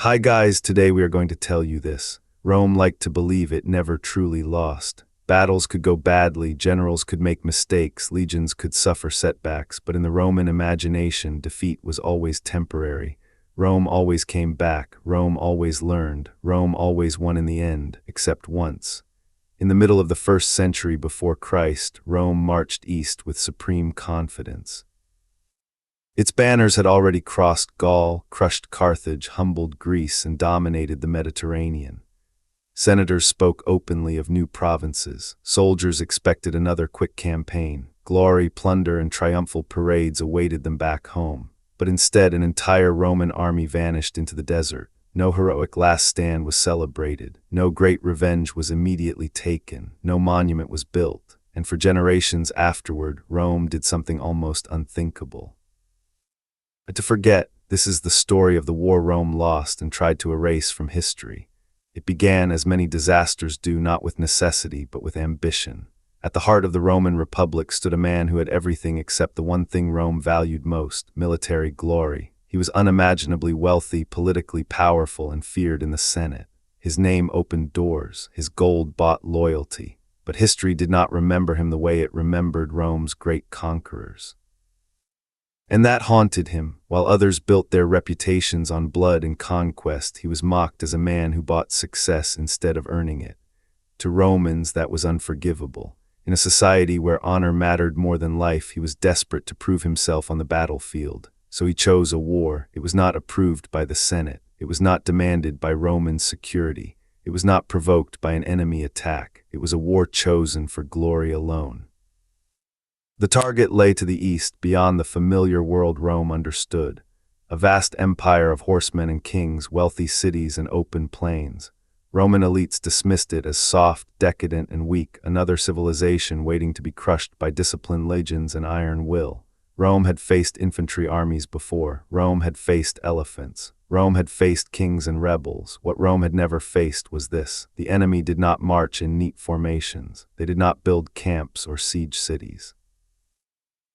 Hi guys, today we are going to tell you this. Rome liked to believe it never truly lost. Battles could go badly, generals could make mistakes, legions could suffer setbacks, but in the Roman imagination, defeat was always temporary. Rome always came back, Rome always learned, Rome always won in the end, except once. In the middle of the 1st century before Christ, Rome marched east with supreme confidence. Its banners had already crossed Gaul, crushed Carthage, humbled Greece, and dominated the Mediterranean. Senators spoke openly of new provinces. Soldiers expected another quick campaign. Glory, plunder, and triumphal parades awaited them back home. But instead, an entire Roman army vanished into the desert. No heroic last stand was celebrated. No great revenge was immediately taken. No monument was built. And for generations afterward, Rome did something almost unthinkable. But to forget, this is the story of the war Rome lost and tried to erase from history. It began, as many disasters do, not with necessity, but with ambition. At the heart of the Roman Republic stood a man who had everything except the one thing Rome valued most: military glory. He was unimaginably wealthy, politically powerful, and feared in the Senate. His name opened doors, his gold bought loyalty. But history did not remember him the way it remembered Rome's great conquerors. And that haunted him. While others built their reputations on blood and conquest, he was mocked as a man who bought success instead of earning it. To Romans, that was unforgivable. In a society where honor mattered more than life, he was desperate to prove himself on the battlefield. So he chose a war. It was not approved by the Senate. It was not demanded by Roman security. It was not provoked by an enemy attack. It was a war chosen for glory alone. The target lay to the east, beyond the familiar world Rome understood. A vast empire of horsemen and kings, wealthy cities and open plains. Roman elites dismissed it as soft, decadent, and weak, another civilization waiting to be crushed by disciplined legions and iron will. Rome had faced infantry armies before. Rome had faced elephants. Rome had faced kings and rebels. What Rome had never faced was this: the enemy did not march in neat formations. They did not build camps or siege cities.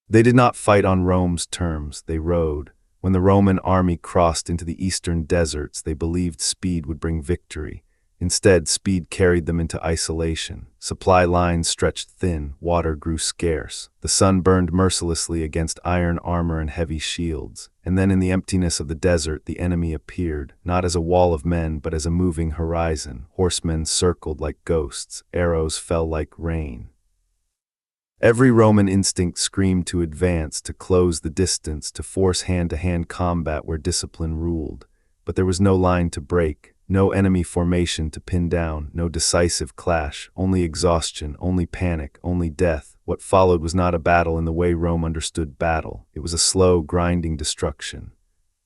They did not fight on Rome's terms, they rode. When the Roman army crossed into the eastern deserts, they believed speed would bring victory. Instead, speed carried them into isolation. Supply lines stretched thin, water grew scarce. The sun burned mercilessly against iron armor and heavy shields. And then in the emptiness of the desert, the enemy appeared, not as a wall of men, but as a moving horizon. Horsemen circled like ghosts, arrows fell like rain. Every Roman instinct screamed to advance, to close the distance, to force hand-to-hand combat where discipline ruled. But there was no line to break, no enemy formation to pin down, no decisive clash, only exhaustion, only panic, only death. What followed was not a battle in the way Rome understood battle. It was a slow, grinding destruction.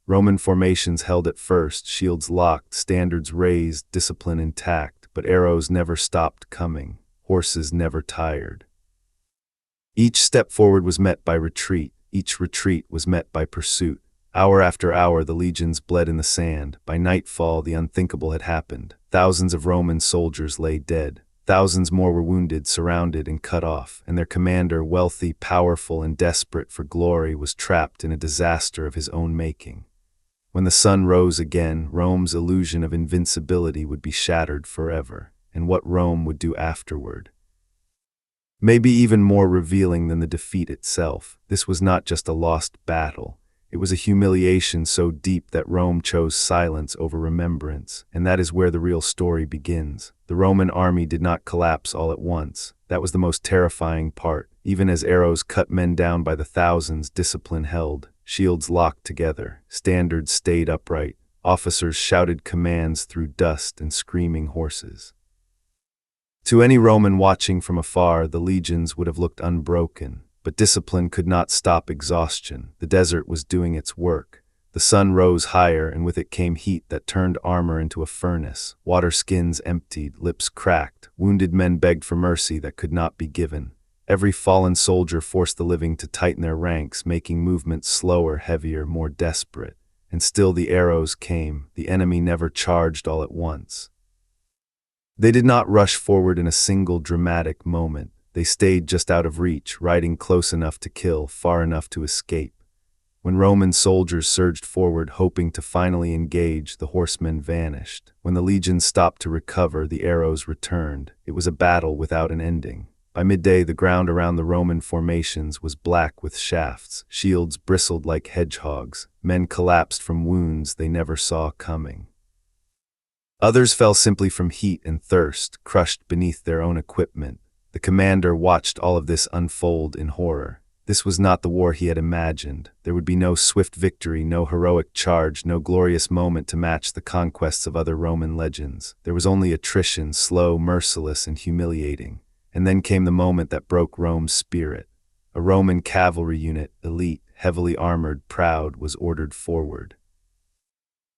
Roman formations held at first, shields locked, standards raised, discipline intact, but arrows never stopped coming, horses never tired. Each step forward was met by retreat. Each retreat was met by pursuit. Hour after hour, the legions bled in the sand. By nightfall, the unthinkable had happened. Thousands of Roman soldiers lay dead. Thousands more were wounded, surrounded, and cut off. And their commander, wealthy, powerful, and desperate for glory, was trapped in a disaster of his own making. When the sun rose again, Rome's illusion of invincibility would be shattered forever. And what Rome would do afterward, maybe even more revealing than the defeat itself. This was not just a lost battle. It was a humiliation so deep that Rome chose silence over remembrance, and that is where the real story begins. The Roman army did not collapse all at once. That was the most terrifying part. Even as arrows cut men down by the thousands, discipline held. Shields locked together. Standards stayed upright. Officers shouted commands through dust and screaming horses. To any Roman watching from afar, the legions would have looked unbroken, but discipline could not stop exhaustion. The desert was doing its work. The sun rose higher, and with it came heat that turned armor into a furnace. Water skins emptied, lips cracked. Wounded men begged for mercy that could not be given. Every fallen soldier forced the living to tighten their ranks, making movement slower, heavier, more desperate. And still the arrows came. The enemy never charged all at once. They did not rush forward in a single dramatic moment. They stayed just out of reach, riding close enough to kill, far enough to escape. When Roman soldiers surged forward, hoping to finally engage, the horsemen vanished. When the legions stopped to recover, the arrows returned. It was a battle without an ending. By midday, the ground around the Roman formations was black with shafts. Shields bristled like hedgehogs. Men collapsed from wounds they never saw coming. Others fell simply from heat and thirst, crushed beneath their own equipment. The commander watched all of this unfold in horror. This was not the war he had imagined. There would be no swift victory, no heroic charge, no glorious moment to match the conquests of other Roman legends. There was only attrition, slow, merciless, and humiliating. And then came the moment that broke Rome's spirit. A Roman cavalry unit, elite, heavily armored, proud, was ordered forward.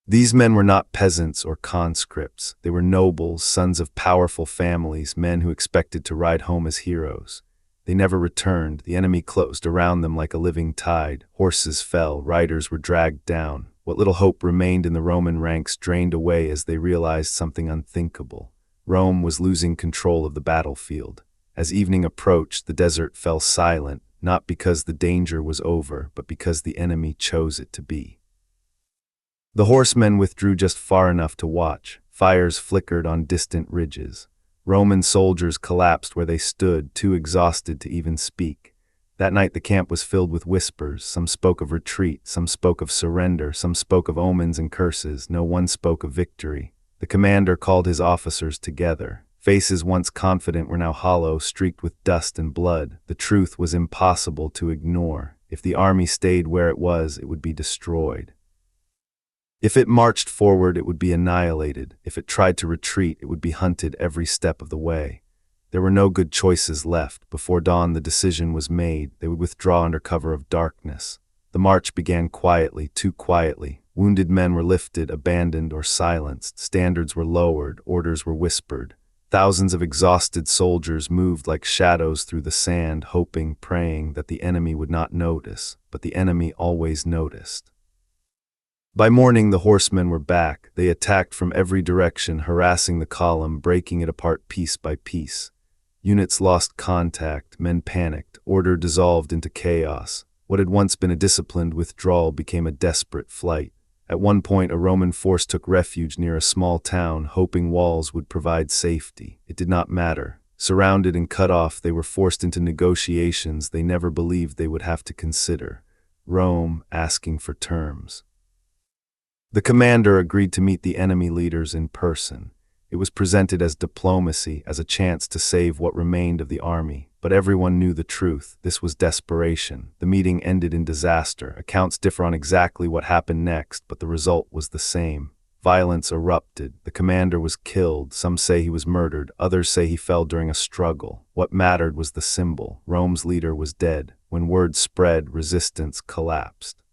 These men were not peasants or conscripts. They were nobles, sons of powerful families, men who expected to ride home as heroes. They never returned. The enemy closed around them like a living tide. Horses fell, riders were dragged down. What little hope remained in the Roman ranks drained away as they realized something unthinkable. Rome was losing control of the battlefield. As evening approached, the desert fell silent, not because the danger was over, but because the enemy chose it to be. The horsemen withdrew just far enough to watch. Fires flickered on distant ridges. Roman soldiers collapsed where they stood, too exhausted to even speak. That night the camp was filled with whispers. Some spoke of retreat, some spoke of surrender, some spoke of omens and curses. No one spoke of victory. The commander called his officers together. Faces once confident were now hollow, streaked with dust and blood. The truth was impossible to ignore. If the army stayed where it was, it would be destroyed. If it marched forward, it would be annihilated. If it tried to retreat, it would be hunted every step of the way. There were no good choices left. Before dawn, the decision was made. They would withdraw under cover of darkness. The march began quietly, too quietly. Wounded men were lifted, abandoned, or silenced. Standards were lowered, orders were whispered. Thousands of exhausted soldiers moved like shadows through the sand, hoping, praying that the enemy would not notice. But the enemy always noticed. By morning, the horsemen were back. They attacked from every direction, harassing the column, breaking it apart piece by piece. Units lost contact, men panicked, order dissolved into chaos. What had once been a disciplined withdrawal became a desperate flight. At one point, a Roman force took refuge near a small town, hoping walls would provide safety. It did not matter. Surrounded and cut off, they were forced into negotiations they never believed they would have to consider. Rome asking for terms. The commander agreed to meet the enemy leaders in person. It was presented as diplomacy, as a chance to save what remained of the army. But everyone knew the truth. This was desperation. The meeting ended in disaster. Accounts differ on exactly what happened next, but the result was the same. Violence erupted. The commander was killed. Some say he was murdered. Others say he fell during a struggle. What mattered was the symbol. Rome's leader was dead. When word spread, resistance collapsed.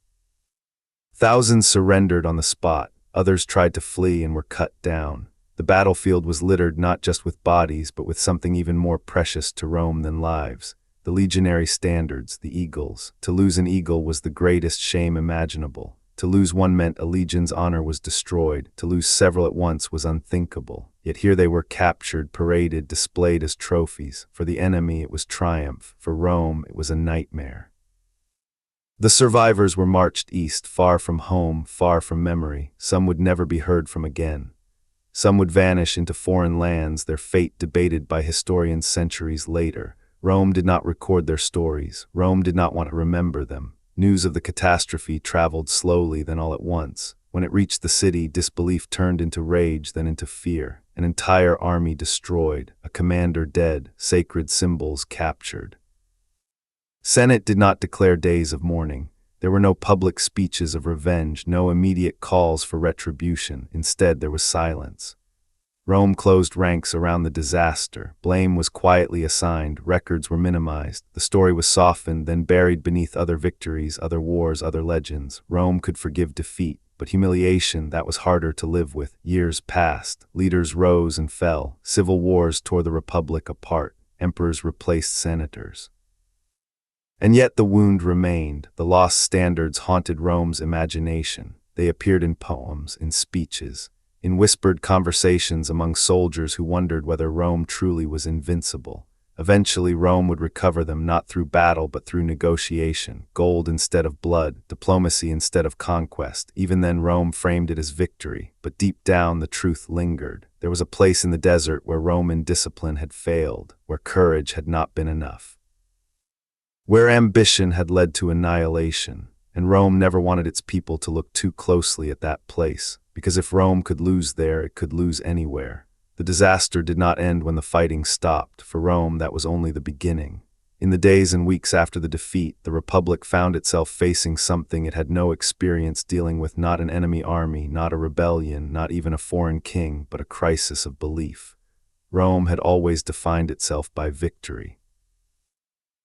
Thousands surrendered on the spot. Others tried to flee and were cut down. The battlefield was littered not just with bodies, but with something even more precious to Rome than lives. The legionary standards, the eagles. To lose an eagle was the greatest shame imaginable. To lose one meant a legion's honor was destroyed. To lose several at once was unthinkable. Yet here they were captured, paraded, displayed as trophies. For the enemy, it was triumph. For Rome, it was a nightmare. The survivors were marched east, far from home, far from memory. Some would never be heard from again. Some would vanish into foreign lands, their fate debated by historians centuries later. Rome did not record their stories. Rome did not want to remember them. News of the catastrophe traveled slowly, then all at once. When it reached the city, disbelief turned into rage, then into fear. An entire army destroyed, a commander dead, sacred symbols captured. Senate did not declare days of mourning. There were no public speeches of revenge, no immediate calls for retribution. Instead, there was silence. Rome closed ranks around the disaster. Blame was quietly assigned, records were minimized. The story was softened, then buried beneath other victories, other wars, other legends. Rome could forgive defeat, but humiliation, that was harder to live with. Years passed. Leaders rose and fell. Civil wars tore the republic apart. Emperors replaced senators. And yet the wound remained. The lost standards haunted Rome's imagination. They appeared in poems, in speeches, in whispered conversations among soldiers who wondered whether Rome truly was invincible. Eventually, Rome would recover them not through battle but through negotiation, gold instead of blood, diplomacy instead of conquest. Even then, Rome framed it as victory, but deep down the truth lingered. There was a place in the desert where Roman discipline had failed, where courage had not been enough, where ambition had led to annihilation, and Rome never wanted its people to look too closely at that place, because if Rome could lose there, it could lose anywhere. The disaster did not end when the fighting stopped. For Rome, that was only the beginning. In the days and weeks after the defeat, the Republic found itself facing something it had no experience dealing with, not an enemy army, not a rebellion, not even a foreign king, but a crisis of belief. Rome had always defined itself by victory.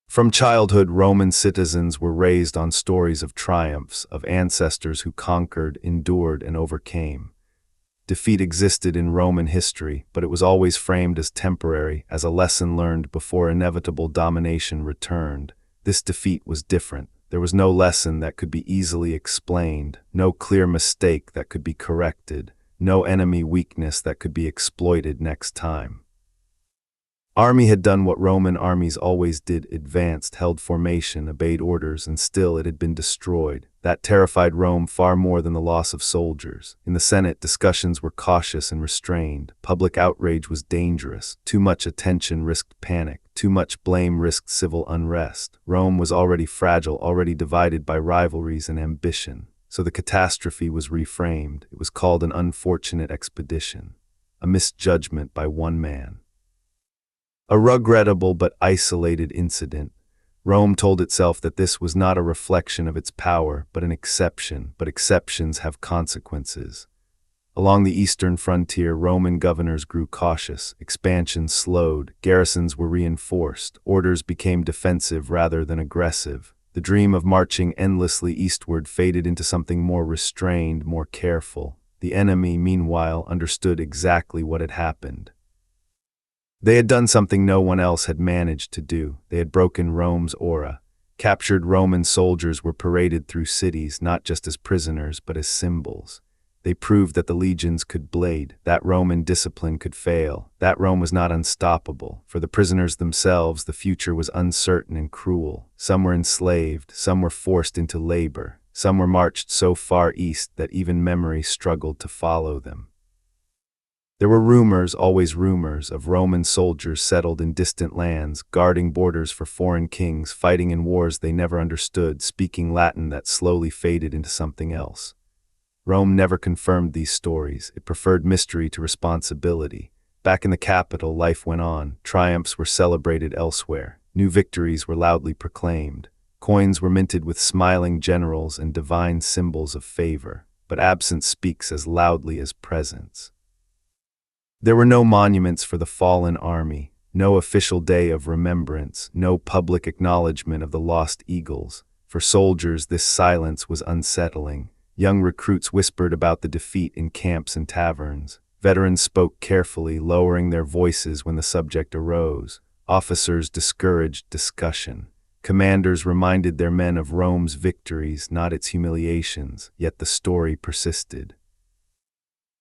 From childhood, Roman citizens were raised on stories of triumphs, of ancestors who conquered, endured, and overcame. Defeat existed in Roman history, but it was always framed as temporary, as a lesson learned before inevitable domination returned. This defeat was different. There was no lesson that could be easily explained, no clear mistake that could be corrected, no enemy weakness that could be exploited next time. Army had done what Roman armies always did: advanced, held formation, obeyed orders, and still it had been destroyed. That terrified Rome far more than the loss of soldiers. In the Senate, discussions were cautious and restrained. Public outrage was dangerous. Too much attention risked panic. Too much blame risked civil unrest. Rome was already fragile, already divided by rivalries and ambition. So the catastrophe was reframed. It was called an unfortunate expedition, a misjudgment by one man, a regrettable but isolated incident. Rome told itself that this was not a reflection of its power, but an exception. But exceptions have consequences. Along the eastern frontier, Roman governors grew cautious. Expansion slowed. Garrisons were reinforced. Orders became defensive rather than aggressive. The dream of marching endlessly eastward faded into something more restrained, more careful. The enemy, meanwhile, understood exactly what had happened. They had done something no one else had managed to do. They had broken Rome's aura. Captured Roman soldiers were paraded through cities, not just as prisoners, but as symbols. They proved that the legions could bleed, that Roman discipline could fail, that Rome was not unstoppable. For the prisoners themselves, the future was uncertain and cruel. Some were enslaved, some were forced into labor, some were marched so far east that even memory struggled to follow them. There were rumors, always rumors, of Roman soldiers settled in distant lands, guarding borders for foreign kings, fighting in wars they never understood, speaking Latin that slowly faded into something else. Rome never confirmed these stories. It preferred mystery to responsibility. Back in the capital, life went on. Triumphs were celebrated elsewhere. New victories were loudly proclaimed. Coins were minted with smiling generals and divine symbols of favor. But absence speaks as loudly as presence. There were no monuments for the fallen army, no official day of remembrance, no public acknowledgement of the lost eagles. For soldiers, this silence was unsettling. Young recruits whispered about the defeat in camps and taverns. Veterans spoke carefully, lowering their voices when the subject arose. Officers discouraged discussion. Commanders reminded their men of Rome's victories, not its humiliations, yet the story persisted.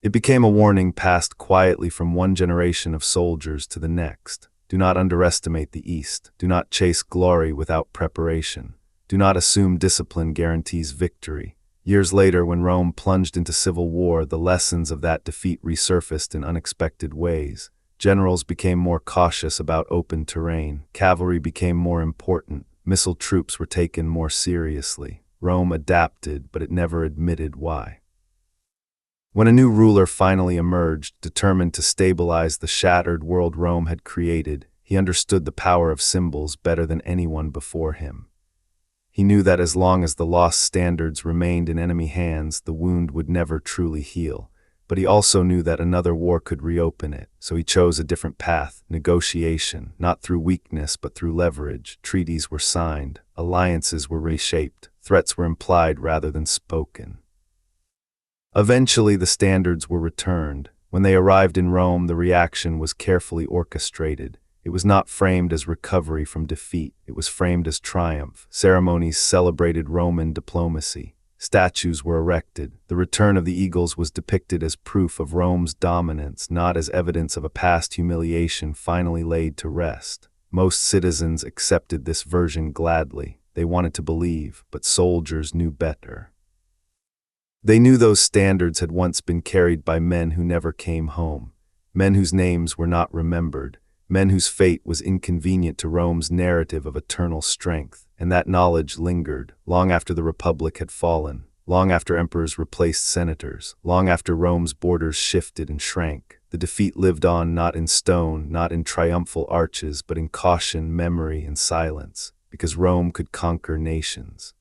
It became a warning passed quietly from one generation of soldiers to the next. Do not underestimate the East. Do not chase glory without preparation. Do not assume discipline guarantees victory. Years later, when Rome plunged into civil war, the lessons of that defeat resurfaced in unexpected ways. Generals became more cautious about open terrain. Cavalry became more important. Missile troops were taken more seriously. Rome adapted, but it never admitted why. When a new ruler finally emerged, determined to stabilize the shattered world Rome had created, he understood the power of symbols better than anyone before him. He knew that as long as the lost standards remained in enemy hands, the wound would never truly heal. But he also knew that another war could reopen it, so he chose a different path: negotiation, not through weakness but through leverage. Treaties were signed, alliances were reshaped, threats were implied rather than spoken. Eventually, the standards were returned. When they arrived in Rome, the reaction was carefully orchestrated. It was not framed as recovery from defeat. It was framed as triumph. Ceremonies celebrated Roman diplomacy. Statues were erected. The return of the eagles was depicted as proof of Rome's dominance, not as evidence of a past humiliation finally laid to rest. Most citizens accepted this version gladly. They wanted to believe, but soldiers knew better. They knew those standards had once been carried by men who never came home, men whose names were not remembered, men whose fate was inconvenient to Rome's narrative of eternal strength, and that knowledge lingered long after the Republic had fallen, long after emperors replaced senators, long after Rome's borders shifted and shrank. The defeat lived on not in stone, not in triumphal arches, but in caution, memory, and silence, because Rome could conquer nations.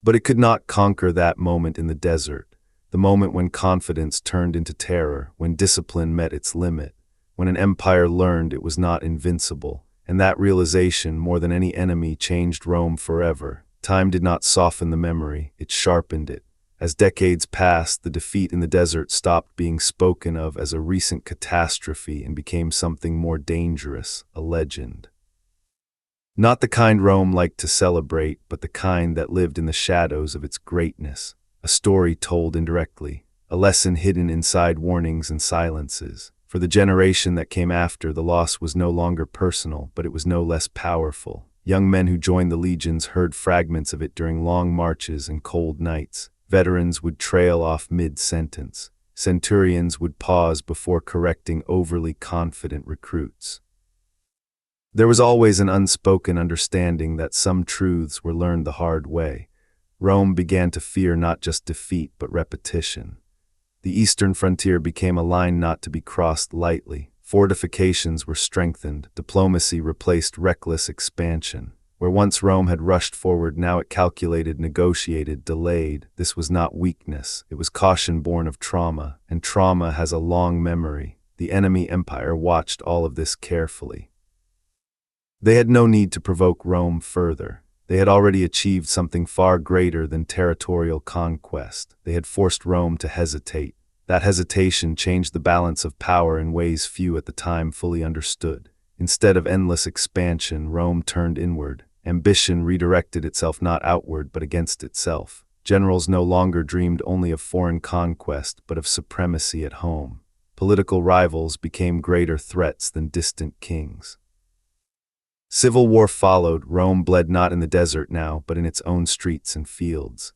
But it could not conquer that moment in the desert, the moment when confidence turned into terror, when discipline met its limit, when an empire learned it was not invincible, and that realization, more than any enemy, changed Rome forever. Time did not soften the memory, it sharpened it. As decades passed, the defeat in the desert stopped being spoken of as a recent catastrophe and became something more dangerous, a legend. Not the kind Rome liked to celebrate, but the kind that lived in the shadows of its greatness, a story told indirectly, a lesson hidden inside warnings and silences. For the generation that came after, the loss was no longer personal, but it was no less powerful. Young men who joined the legions heard fragments of it during long marches and cold nights. Veterans would trail off mid-sentence. Centurions would pause before correcting overly confident recruits. There was always an unspoken understanding that some truths were learned the hard way. Rome began to fear not just defeat, but repetition. The eastern frontier became a line not to be crossed lightly. Fortifications were strengthened, diplomacy replaced reckless expansion. Where once Rome had rushed forward, now it calculated, negotiated, delayed. This was not weakness, it was caution born of trauma, and trauma has a long memory. The enemy empire watched all of this carefully. They had no need to provoke Rome further. They had already achieved something far greater than territorial conquest. They had forced Rome to hesitate. That hesitation changed the balance of power in ways few at the time fully understood. Instead of endless expansion, Rome turned inward. Ambition redirected itself not outward but against itself. Generals no longer dreamed only of foreign conquest but of supremacy at home. Political rivals became greater threats than distant kings. Civil war followed. Rome bled not in the desert now, but in its own streets and fields.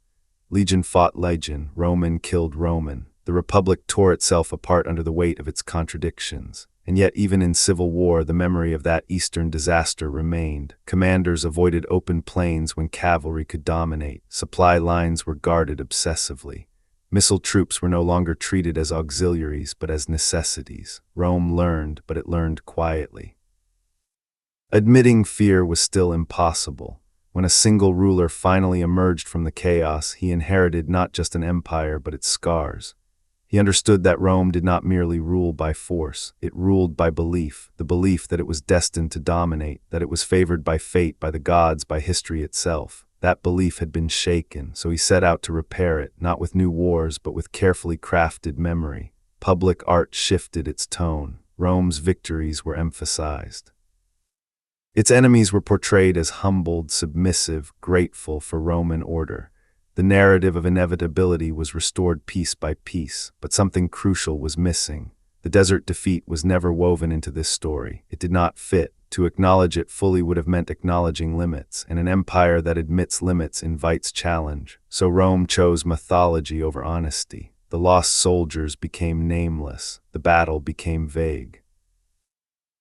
Legion fought legion, Roman killed Roman. The Republic tore itself apart under the weight of its contradictions. And yet even in civil war, the memory of that eastern disaster remained. Commanders avoided open plains when cavalry could dominate. Supply lines were guarded obsessively. Missile troops were no longer treated as auxiliaries, but as necessities. Rome learned, but it learned quietly. Admitting fear was still impossible. When a single ruler finally emerged from the chaos, he inherited not just an empire, but its scars. He understood that Rome did not merely rule by force, it ruled by belief, the belief that it was destined to dominate, that it was favored by fate, by the gods, by history itself. That belief had been shaken, so he set out to repair it, not with new wars, but with carefully crafted memory. Public art shifted its tone. Rome's victories were emphasized. Its enemies were portrayed as humbled, submissive, grateful for Roman order. The narrative of inevitability was restored piece by piece, but something crucial was missing. The desert defeat was never woven into this story. It did not fit. To acknowledge it fully would have meant acknowledging limits, and an empire that admits limits invites challenge. So Rome chose mythology over honesty. The lost soldiers became nameless. The battle became vague.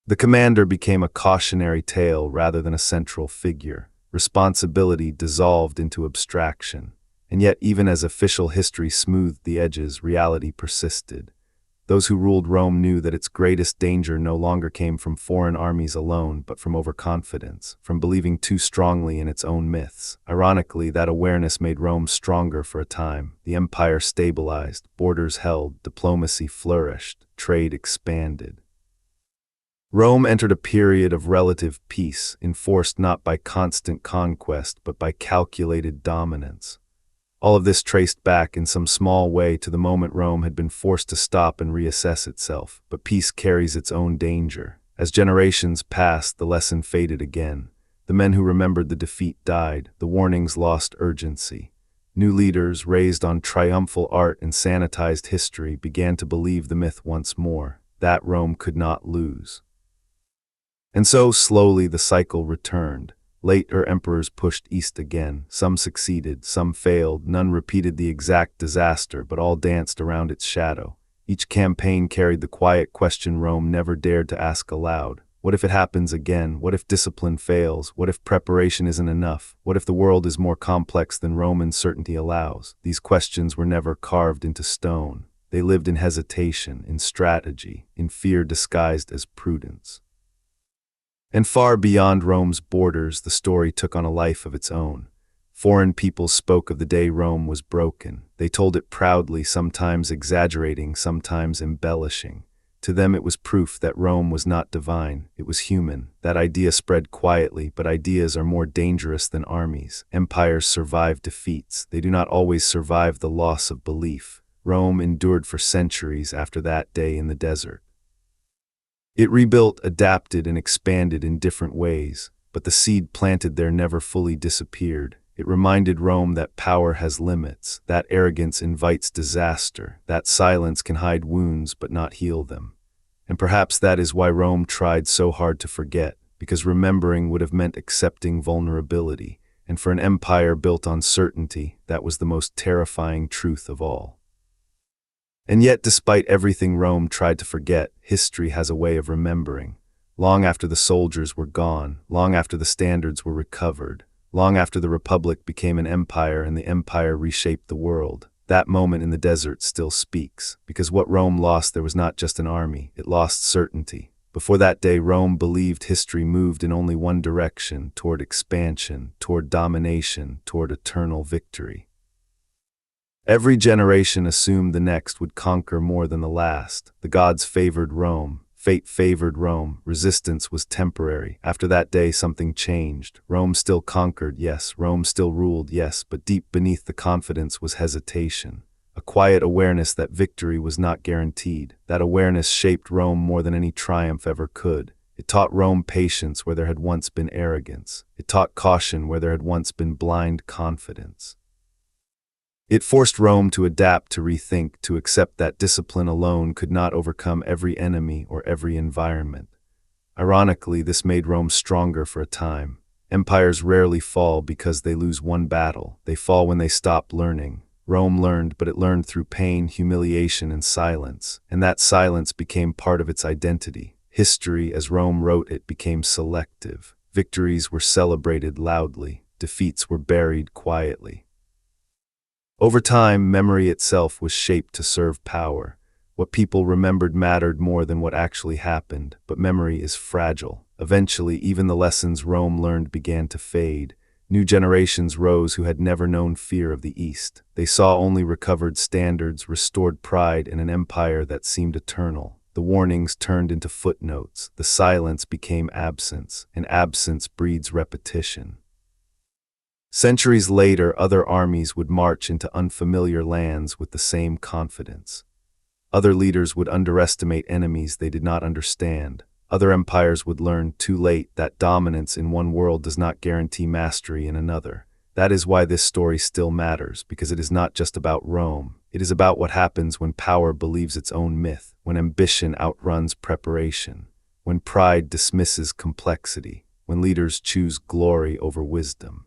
The commander became a cautionary tale rather than a central figure. Responsibility dissolved into abstraction. And yet, even as official history smoothed the edges, reality persisted. Those who ruled Rome knew that its greatest danger no longer came from foreign armies alone, but from overconfidence, from believing too strongly in its own myths. Ironically, that awareness made Rome stronger for a time. The empire stabilized, borders held, diplomacy flourished, trade expanded. Rome entered a period of relative peace, enforced not by constant conquest, but by calculated dominance. All of this traced back in some small way to the moment Rome had been forced to stop and reassess itself. But peace carries its own danger. As generations passed, the lesson faded again. The men who remembered the defeat died. The warnings lost urgency. New leaders, raised on triumphal art and sanitized history, began to believe the myth once more, that Rome could not lose. And so, slowly, the cycle returned. Later emperors pushed east again. Some succeeded, some failed, none repeated the exact disaster, but all danced around its shadow. Each campaign carried the quiet question Rome never dared to ask aloud. What if it happens again? What if discipline fails? What if preparation isn't enough? What if the world is more complex than Roman certainty allows? These questions were never carved into stone. They lived in hesitation, in strategy, in fear disguised as prudence. And far beyond Rome's borders, the story took on a life of its own. Foreign peoples spoke of the day Rome was broken. They told it proudly, sometimes exaggerating, sometimes embellishing. To them it was proof that Rome was not divine, it was human. That idea spread quietly, but ideas are more dangerous than armies. Empires survive defeats. They do not always survive the loss of belief. Rome endured for centuries after that day in the desert. It rebuilt, adapted, and expanded in different ways, but the seed planted there never fully disappeared. It reminded Rome that power has limits, that arrogance invites disaster, that silence can hide wounds but not heal them. And perhaps that is why Rome tried so hard to forget, because remembering would have meant accepting vulnerability, and for an empire built on certainty, that was the most terrifying truth of all. And yet, despite everything Rome tried to forget, history has a way of remembering. Long after the soldiers were gone, long after the standards were recovered, long after the Republic became an empire and the empire reshaped the world, that moment in the desert still speaks. Because what Rome lost, there was not just an army, it lost certainty. Before that day, Rome believed history moved in only one direction, toward expansion, toward domination, toward eternal victory. Every generation assumed the next would conquer more than the last. The gods favored Rome. Fate favored Rome. Resistance was temporary. After that day, something changed. Rome still conquered, yes. Rome still ruled, yes. But deep beneath the confidence was hesitation. A quiet awareness that victory was not guaranteed. That awareness shaped Rome more than any triumph ever could. It taught Rome patience where there had once been arrogance. It taught caution where there had once been blind confidence. It forced Rome to adapt, to rethink, to accept that discipline alone could not overcome every enemy or every environment. Ironically, this made Rome stronger for a time. Empires rarely fall because they lose one battle. They fall when they stop learning. Rome learned, but it learned through pain, humiliation, and silence. And that silence became part of its identity. History, as Rome wrote it, became selective. Victories were celebrated loudly. Defeats were buried quietly. Over time, memory itself was shaped to serve power. What people remembered mattered more than what actually happened, but memory is fragile. Eventually, even the lessons Rome learned began to fade. New generations rose who had never known fear of the East. They saw only recovered standards, restored pride, and an empire that seemed eternal. The warnings turned into footnotes. The silence became absence, and absence breeds repetition. Centuries later, other armies would march into unfamiliar lands with the same confidence. Other leaders would underestimate enemies they did not understand. Other empires would learn too late that dominance in one world does not guarantee mastery in another. That is why this story still matters, because it is not just about Rome. It is about what happens when power believes its own myth, when ambition outruns preparation, when pride dismisses complexity, when leaders choose glory over wisdom.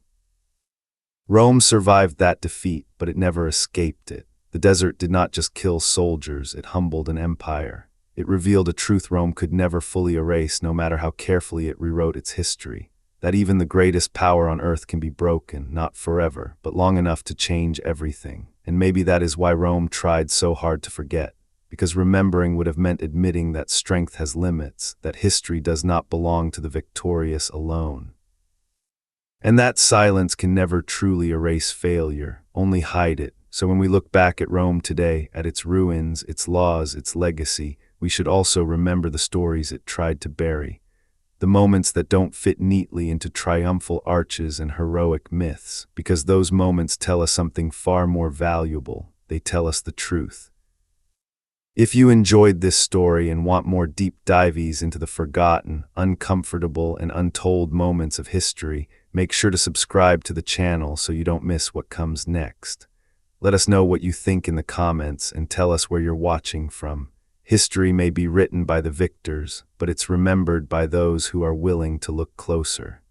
Rome survived that defeat, but it never escaped it. The desert did not just kill soldiers, it humbled an empire. It revealed a truth Rome could never fully erase, no matter how carefully it rewrote its history. That even the greatest power on earth can be broken, not forever, but long enough to change everything. And maybe that is why Rome tried so hard to forget, because remembering would have meant admitting that strength has limits, that history does not belong to the victorious alone. And that silence can never truly erase failure, only hide it. So when we look back at Rome today, at its ruins, its laws, its legacy, we should also remember the stories it tried to bury. The moments that don't fit neatly into triumphal arches and heroic myths, because those moments tell us something far more valuable. They tell us the truth. If you enjoyed this story and want more deep dives into the forgotten, uncomfortable, and untold moments of history, make sure to subscribe to the channel so you don't miss what comes next. Let us know what you think in the comments and tell us where you're watching from. History may be written by the victors, but it's remembered by those who are willing to look closer.